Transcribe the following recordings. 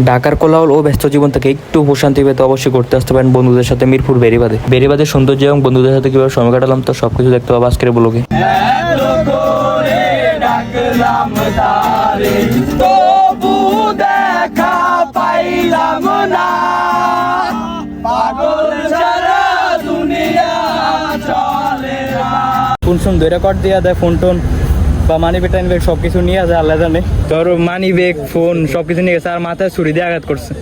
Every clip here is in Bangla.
ঢাকার কোলাহল ও ব্যস্ত জীবন থেকে একটু প্রশান্তি পেতে অবশ্যই করতে আসতে পারেন বন্ধুদের সাথে মিরপুর বেড়িবাঁধে। বেড়িবাঁধের সৌন্দর্য এবং বন্ধুদের সাথে কিভাবে সময় কাটালাম তো সবকিছু দেখতে পাবো আজকের ব্লগে। ফোন শুন দুই রেকর্ড দিয়ে দেয়, ফোন টোন বা মানি ব্যাগ টাইন ব্যাগ সবকিছু নিয়ে যায় আল্লাহ জানে। তোর মানি ব্যাগ ফোন সবকিছু নিয়ে গেছে আর মাথায় ছুরি দিয়ে আঘাত করছে।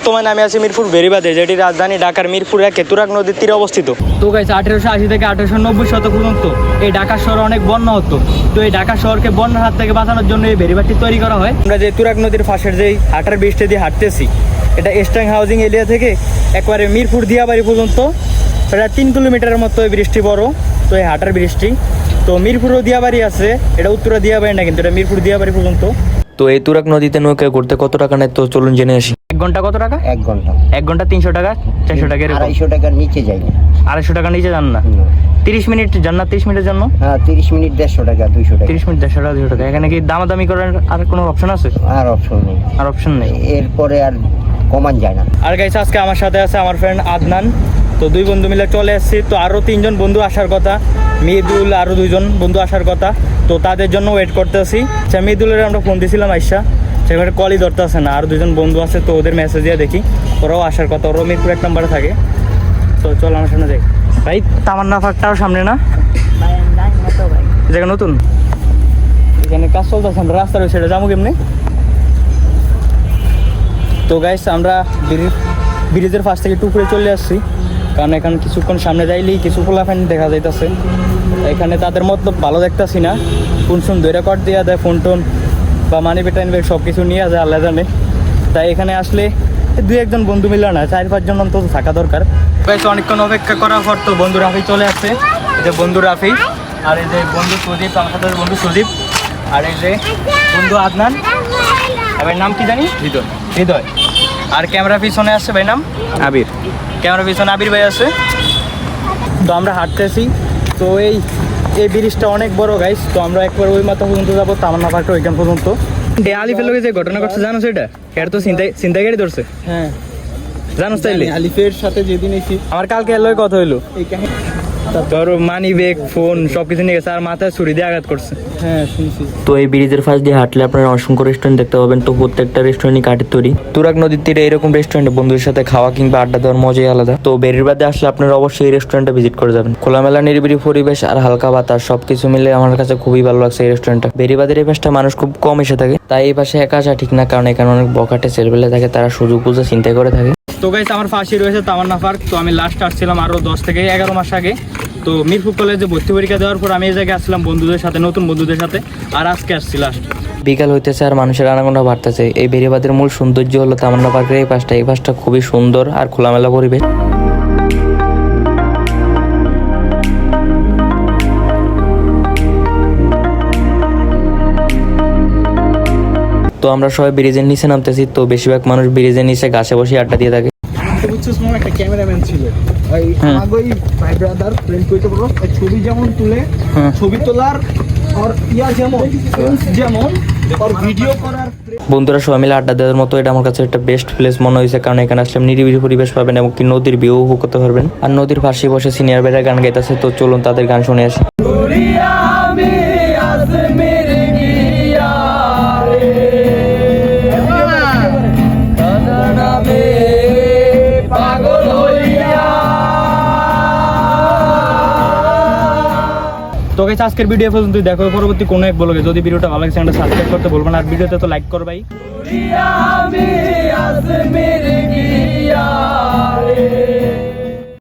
তোমার নামে আছে মিরপুর বেড়িবাঁধে, যেটি রাজধানী ঢাকার মিরপুরে কেতুরাক নদীর তীরে অবস্থিত। তো গাইছে 1880 থেকে 1890 শতক পর্যন্ত এই ঢাকা শহর অনেক বন্যা হতো। তো এই ঢাকা শহরকে বন্যার হাত থেকে বাঁচানোর জন্য এই বেড়িবাঁধটি তৈরি করা হয়। আমরা যে তুরাগ নদীর পাশের যেই হাঁটার ব্রিজটা দিয়ে হাঁটতেছি, এটা স্ট্যাং হাউজিং এরিয়া থেকে একবারে মিরপুর দিয়াবাড়ি পর্যন্ত প্রায় 3 কিলোমিটারের মতো এই ব্রিজটি বড়। তো এই হাঁটার ব্রিজটি তো মিরপুরও দিয়াবাড়ি আছে, এটা উত্তরা দিয়াবাড়ি না, কিন্তু এটা মিরপুর দিয়াবাড়ি পর্যন্ত। তো এই তুরাগ নদীতে নৌকায় ঘুরতে কত টাকা নেয় তো চলুন জেনে আসি। 1 ঘন্টা কত টাকা? 1 ঘন্টা 300 টাকা 400 টাকা এরকম। 250 টাকার নিচে যাই না। 250 টাকা নিচে যান না? 30 মিনিট যান না? 30 মিনিটের জন্য? হ্যাঁ 30 মিনিট 150 টাকা 200 টাকা। 30 মিনিট 150 টাকা 200 টাকা। এখানে কি দামাদামি করার আর কোনো অপশন আছে? আর অপশন নেই। আর অপশন নেই, এরপরে আর কমান যায় না। আর গাইস আজকে আমার সাথে আছে আমার ফ্রেন্ড আদনান। তো 2 বন্ধু মিলে চলে আসছি। তো আরও 3 জন বন্ধু আসার কথা, মেহেদুল আরও 2 জন বন্ধু আসার কথা। তো তাদের জন্য ওয়েট করতেছি। আচ্ছা মেহেদুলের আমরা ফোন দিয়েছিলাম আইসা, সেখানে কলই ধরতে আসে না। আর 2 জন বন্ধু আছে, তো ওদের মেসেজ দিয়ে দেখি, ওরাও আসার কথা, ওরাও মিরপুর 1 নম্বরে থাকে। তো চল আমার সামনে যাই। ভাই তামান্না পার্কটাও সামনে না? জায়গা নতুন, এখানে কাজ চলতেছে, আমরা রাস্তা রয়েছে, এটা যাবো কেমনি? তো গাইস আমরা ব্রিজের পাশ থেকে টুকরে চলে আসছি, কারণ এখানে কিছুক্ষণ সামনে যাইলেই কিছু পোলাফাইন দেখা যাইতেছে। এখানে তাদের মতলব ভালো দেখতেছি না, ফোন শুন 2 রেকর্ড দিয়ে দেয়, ফোন টোন বা মানি ব্যাগ টাইন ব্যাগ সব কিছু নিয়ে যায় আল্লাহ জানে। তাই এখানে আসলে 2-1 জন বন্ধু মিলে না, 4-5 জন অন্তত থাকা দরকার। বেশ অনেকক্ষণ অপেক্ষা করার পর তো বন্ধু রাফি চলে আসছে। এই যে বন্ধু রাফি, আর এই যে বন্ধু সুদীপ, আমার সাথে বন্ধু সুদীপ, আর এই যে বন্ধু আদনান। ভাই নাম কি জানি? হৃদয়। আর ক্যামেরা পিছনে আসছে ভাই নাম আবির, ক্যামেরা পিছনে আবির ভাই আছে। তো আমরা হাঁটতেছি। তো এই ব্রিজটা অনেক বড় গাইস। তো আমরা একবার ওই মাথা পর্যন্ত যাবো, তামান্না পার্কটা ওইখান পর্যন্ত। আলিফের লোকে যে ঘটনা ঘটছে জানো সেটা? এর তো ছিনতাইকারী ধরছে। হ্যাঁ জানো তাইলে? আলিফের সাথে যেদিন আমার কালকে এর লগে কথা হইলো, তোর মানি ব্যাগ ফোন সবকিছু নিয়ে গেছে আর মাথায় ছুরি দিয়ে আঘাত করছে। হ্যাঁ শুনছি। তো এই ব্রিজের পাশ দিয়ে হাঁটলে আপনারা অসংখ্য রেস্টুরেন্ট দেখতে পাবেন। তো প্রত্যেকটা রেস্টুরেন্টই কাঠের তৈরি। তুরাগ নদীর তীরে এরকম রেস্টুরেন্টে বন্ধুদের সাথে খাওয়া কিংবা আড্ডা দেওয়ার মজাই আলাদা। তো বেড়িবাঁধে আসলে আপনারা অবশ্যই এই রেস্টুরেন্টটা ভিজিট করে যাবেন। খোলামেলা নিরিবিলি পরিবেশ আর হালকা বাতাস সবকিছু মিলে আমার কাছে খুবই ভালো লাগছে এই রেস্টুরেন্টটা। বেড়িবাঁধের এই পাশটা মানুষ খুব কম এসে থাকে, তাই এই পাশে একা আসা ঠিক না, কারণ এখানে অনেক বখাটে ছেলেপেলে থাকে, তারা সুযোগ বুঝে চিন্তাই করে থাকে। তো গাইস আমার পাশেই রয়েছে তামান্না পার্ক। তো আমি লাস্ট আসছিলাম আরও 10 থেকে 11 মাস আগে। তো মিরপুর কলেজে ভর্তি পরীক্ষা দেওয়ার পর আমি এই জায়গায় আসলাম বন্ধুদের সাথে, নতুন বন্ধুদের সাথে, আর আজকে আসছি লাস্ট। বিকাল হইতেছে আর মানুষের আনাগোনা বাড়তেছে। এই বেড়িবাঁধের মূল সৌন্দর্য হলো তামান্না পার্কের এই পাশটা খুবই সুন্দর আর খোলামেলা পরিবেশ। তো আমরা সবাই ব্রিজের নিচে নামতেছি। তো বেশিরভাগ মানুষ ব্রিজের নিচে গাছে বসে আড্ডা দিয়ে থাকে। একটা ক্যামেরাম্যান ছিল, ওই আমাগো ভাই ব্রাদার ফ্রেন্ড কইতে বলো, ছবি যেমন তুলে, ছবি তোলার আর ইয়া যেমন আর ভিডিও করার। বন্ধুরা সবাই মিলে আড্ডা দেওয়ার মতো এটা আমার কাছে একটা বেস্ট প্লেস মনে হয়েছে, কারণ এখানে আসলে নিরিবিলি পরিবেশ পাবেন এবং কি নদীর ভিউ উপভোগ করতে পারবেন। আর নদীর পাশে বসে সিনিয়র ভাইরা গান গাইতেছে। তো চলুন তাদের গান শুনে আসি। তো গাইস আজকের ভিডিও পর্যন্ত, দেখো পরবর্তী কোনো এক ব্লগে। যদি ভিডিওটা ভালো লাগে চ্যানেলটা সাবস্ক্রাইব করতে ভুলবেন, আর ভিডিওতে তো লাইক করবাই।